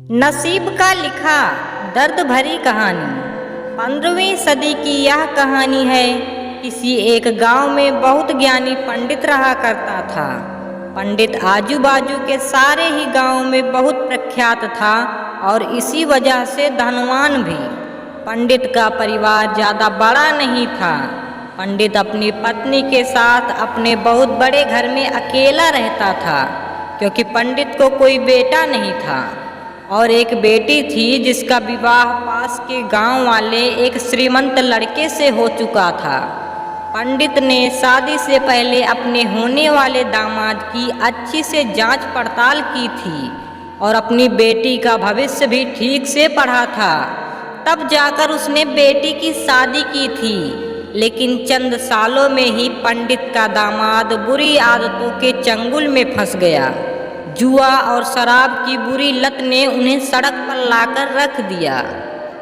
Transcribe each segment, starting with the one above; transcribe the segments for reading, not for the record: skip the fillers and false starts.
नसीब का लिखा दर्द भरी कहानी। 15वीं सदी की यह कहानी है। किसी एक गांव में बहुत ज्ञानी पंडित रहा करता था। पंडित आजू बाजू के सारे ही गांव में बहुत प्रख्यात था और इसी वजह से धनवान भी। पंडित का परिवार ज़्यादा बड़ा नहीं था। पंडित अपनी पत्नी के साथ अपने बहुत बड़े घर में अकेला रहता था, क्योंकि पंडित को कोई बेटा नहीं था और एक बेटी थी जिसका विवाह पास के गांव वाले एक श्रीमंत लड़के से हो चुका था। पंडित ने शादी से पहले अपने होने वाले दामाद की अच्छी से जांच पड़ताल की थी और अपनी बेटी का भविष्य भी ठीक से पढ़ा था। तब जाकर उसने बेटी की शादी की थी, लेकिन चंद सालों में ही पंडित का दामाद बुरी आदतों के चंगुल में फंस गया। जुआ और शराब की बुरी लत ने उन्हें सड़क पर लाकर रख दिया।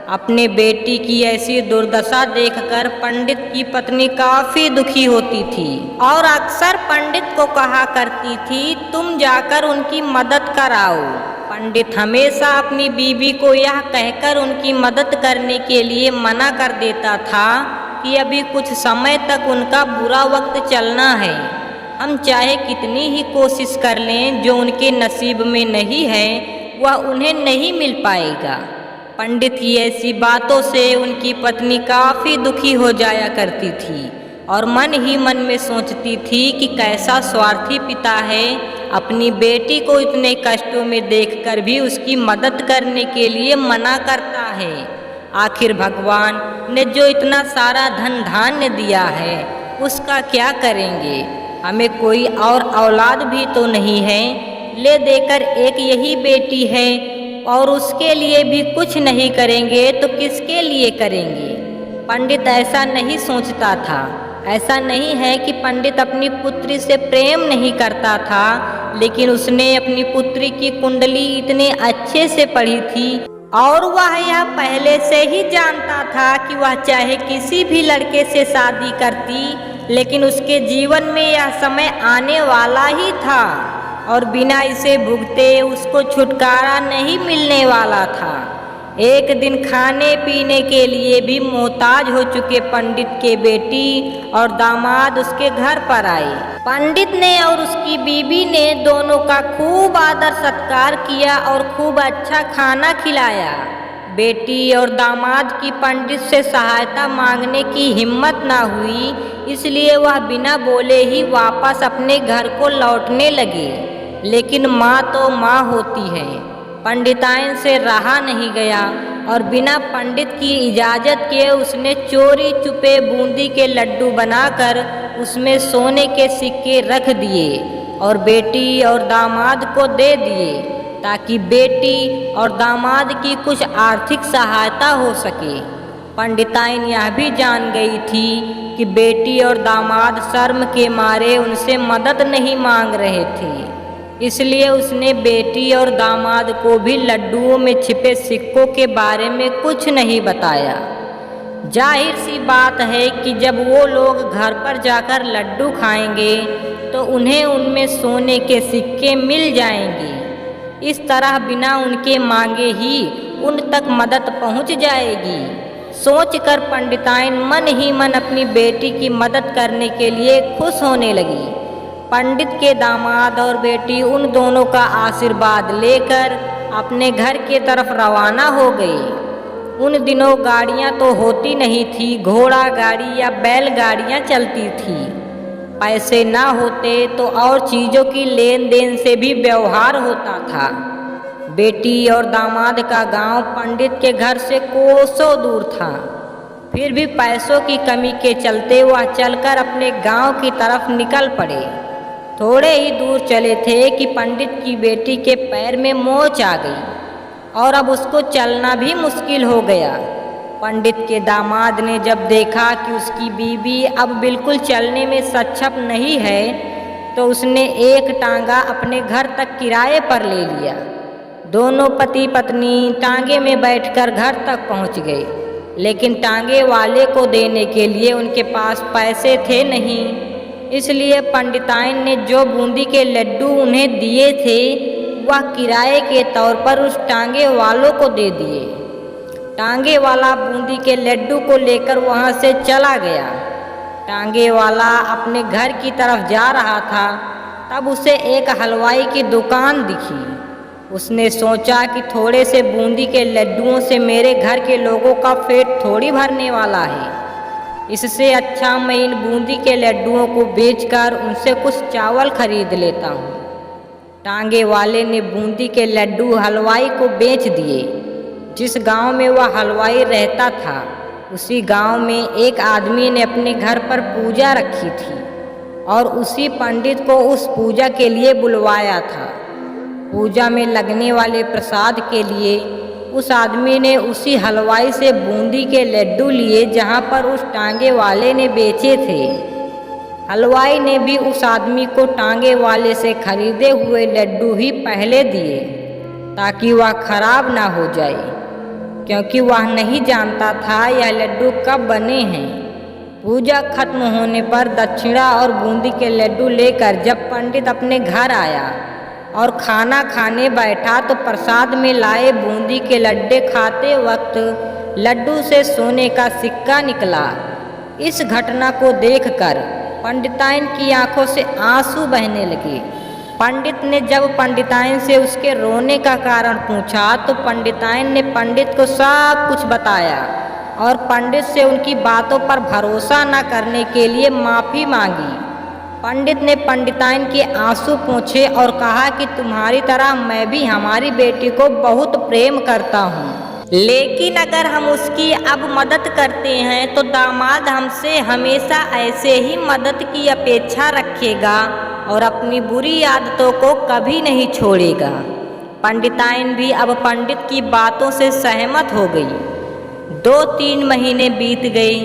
अपने बेटी की ऐसी दुर्दशा देखकर पंडित की पत्नी काफी दुखी होती थी और अक्सर पंडित को कहा करती थी, तुम जाकर उनकी मदद कराओ। पंडित हमेशा अपनी बीवी को यह कहकर उनकी मदद करने के लिए मना कर देता था कि अभी कुछ समय तक उनका बुरा वक्त चलना है। हम चाहे कितनी ही कोशिश कर लें, जो उनके नसीब में नहीं है वह उन्हें नहीं मिल पाएगा। पंडित की ऐसी बातों से उनकी पत्नी काफ़ी दुखी हो जाया करती थी और मन ही मन में सोचती थी कि कैसा स्वार्थी पिता है, अपनी बेटी को इतने कष्टों में देखकर भी उसकी मदद करने के लिए मना करता है। आखिर भगवान ने जो इतना सारा धन धान्य दिया है उसका क्या करेंगे? हमें कोई और औलाद भी तो नहीं है, ले देकर एक यही बेटी है और उसके लिए भी कुछ नहीं करेंगे तो किसके लिए करेंगे? पंडित ऐसा नहीं सोचता था। ऐसा नहीं है कि पंडित अपनी पुत्री से प्रेम नहीं करता था, लेकिन उसने अपनी पुत्री की कुंडली इतने अच्छे से पढ़ी थी और वह यह पहले से ही जानता था कि वह चाहे किसी भी लड़के से शादी करती, लेकिन उसके जीवन में यह समय आने वाला ही था और बिना इसे भुगते उसको छुटकारा नहीं मिलने वाला था। एक दिन खाने पीने के लिए भी मोहताज हो चुके पंडित के बेटी और दामाद उसके घर पर आए। पंडित ने और उसकी बीवी ने दोनों का खूब आदर सत्कार किया और खूब अच्छा खाना खिलाया। बेटी और दामाद की पंडित से सहायता मांगने की हिम्मत ना हुई, इसलिए वह बिना बोले ही वापस अपने घर को लौटने लगे। लेकिन माँ तो माँ होती है। पंडिताइन से रहा नहीं गया और बिना पंडित की इजाज़त के उसने चोरी छुपे बूंदी के लड्डू बनाकर उसमें सोने के सिक्के रख दिए और बेटी और दामाद को दे दिए, ताकि बेटी और दामाद की कुछ आर्थिक सहायता हो सके। पंडिताइन यह भी जान गई थी कि बेटी और दामाद शर्म के मारे उनसे मदद नहीं मांग रहे थे, इसलिए उसने बेटी और दामाद को भी लड्डुओं में छिपे सिक्कों के बारे में कुछ नहीं बताया। जाहिर सी बात है कि जब वो लोग घर पर जाकर लड्डू खाएंगे तो उन्हें उनमें सोने के सिक्के मिल जाएंगे। इस तरह बिना उनके मांगे ही उन तक मदद पहुंच जाएगी। सोचकर पंडिताइन मन ही मन अपनी बेटी की मदद करने के लिए खुश होने लगी। पंडित के दामाद और बेटी उन दोनों का आशीर्वाद लेकर अपने घर के तरफ रवाना हो गई। उन दिनों गाड़ियां तो होती नहीं थी, घोड़ा गाड़ी या बैलगाड़ियां चलती थी। पैसे ना होते तो और चीज़ों की लेन देन से भी व्यवहार होता था। बेटी और दामाद का गांव पंडित के घर से कोसों दूर था, फिर भी पैसों की कमी के चलते वह चलकर अपने गांव की तरफ निकल पड़े। थोड़े ही दूर चले थे कि पंडित की बेटी के पैर में मोच आ गई और अब उसको चलना भी मुश्किल हो गया। पंडित के दामाद ने जब देखा कि उसकी बीवी अब बिल्कुल चलने में सक्षम नहीं है, तो उसने एक टांगा अपने घर तक किराए पर ले लिया। दोनों पति पत्नी टांगे में बैठकर घर तक पहुंच गए, लेकिन टांगे वाले को देने के लिए उनके पास पैसे थे नहीं। इसलिए पंडिताइन ने जो बूंदी के लड्डू उन्हें दिए थे वह किराए के तौर पर उस टांगे वालों को दे दिए। टांगे वाला बूंदी के लड्डू को लेकर वहाँ से चला गया। टांगे वाला अपने घर की तरफ जा रहा था, तब उसे एक हलवाई की दुकान दिखी। उसने सोचा कि थोड़े से बूंदी के लड्डुओं से मेरे घर के लोगों का पेट थोड़ी भरने वाला है। इससे अच्छा मैं इन बूंदी के लड्डुओं को बेचकर उनसे कुछ चावल खरीद लेता हूँ। टांगे वाले ने बूंदी के लड्डू हलवाई को बेच दिए। जिस गांव में वह हलवाई रहता था, उसी गांव में एक आदमी ने अपने घर पर पूजा रखी थी और उसी पंडित को उस पूजा के लिए बुलवाया था। पूजा में लगने वाले प्रसाद के लिए उस आदमी ने उसी हलवाई से बूंदी के लड्डू लिए जहां पर उस टांगे वाले ने बेचे थे। हलवाई ने भी उस आदमी को टांगे वाले से खरीदे हुए लड्डू ही पहले दिए ताकि वह खराब ना हो जाए, क्योंकि वह नहीं जानता था यह लड्डू कब बने हैं। पूजा खत्म होने पर दक्षिणा और बूंदी के लड्डू लेकर जब पंडित अपने घर आया और खाना खाने बैठा तो प्रसाद में लाए बूंदी के लड्डे खाते वक्त लड्डू से सोने का सिक्का निकला। इस घटना को देखकर पंडिताइन की आंखों से आंसू बहने लगे। पंडित ने जब पंडिताइन से उसके रोने का कारण पूछा तो पंडिताइन ने पंडित को सब कुछ बताया और पंडित से उनकी बातों पर भरोसा न करने के लिए माफ़ी मांगी। पंडित ने पंडिताइन के आंसू पोंछे और कहा कि तुम्हारी तरह मैं भी हमारी बेटी को बहुत प्रेम करता हूँ, लेकिन अगर हम उसकी अब मदद करते हैं तो दामाद हमसे हमेशा ऐसे ही मदद की अपेक्षा रखेगा और अपनी बुरी आदतों को कभी नहीं छोड़ेगा। पंडिताइन भी अब पंडित की बातों से सहमत हो गई। 2-3 महीने बीत गए।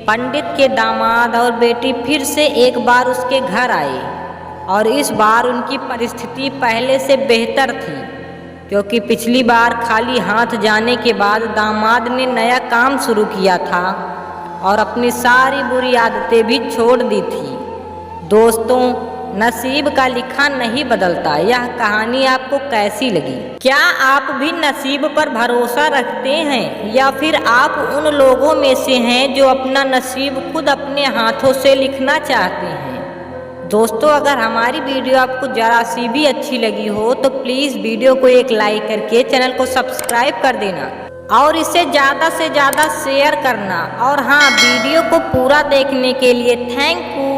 पंडित के दामाद और बेटी फिर से एक बार उसके घर आए और इस बार उनकी परिस्थिति पहले से बेहतर थी, क्योंकि पिछली बार खाली हाथ जाने के बाद दामाद ने नया काम शुरू किया था और अपनी सारी बुरी आदतें भी छोड़ दी थी। दोस्तों, नसीब का लिखा नहीं बदलता। यह कहानी आपको कैसी लगी? क्या आप भी नसीब पर भरोसा रखते हैं या फिर आप उन लोगों में से हैं जो अपना नसीब खुद अपने हाथों से लिखना चाहते हैं? दोस्तों, अगर हमारी वीडियो आपको जरा सी भी अच्छी लगी हो तो प्लीज़ वीडियो को एक लाइक करके चैनल को सब्सक्राइब कर देना और इसे ज़्यादा से ज़्यादा शेयर करना। और हाँ, वीडियो को पूरा देखने के लिए थैंक यू।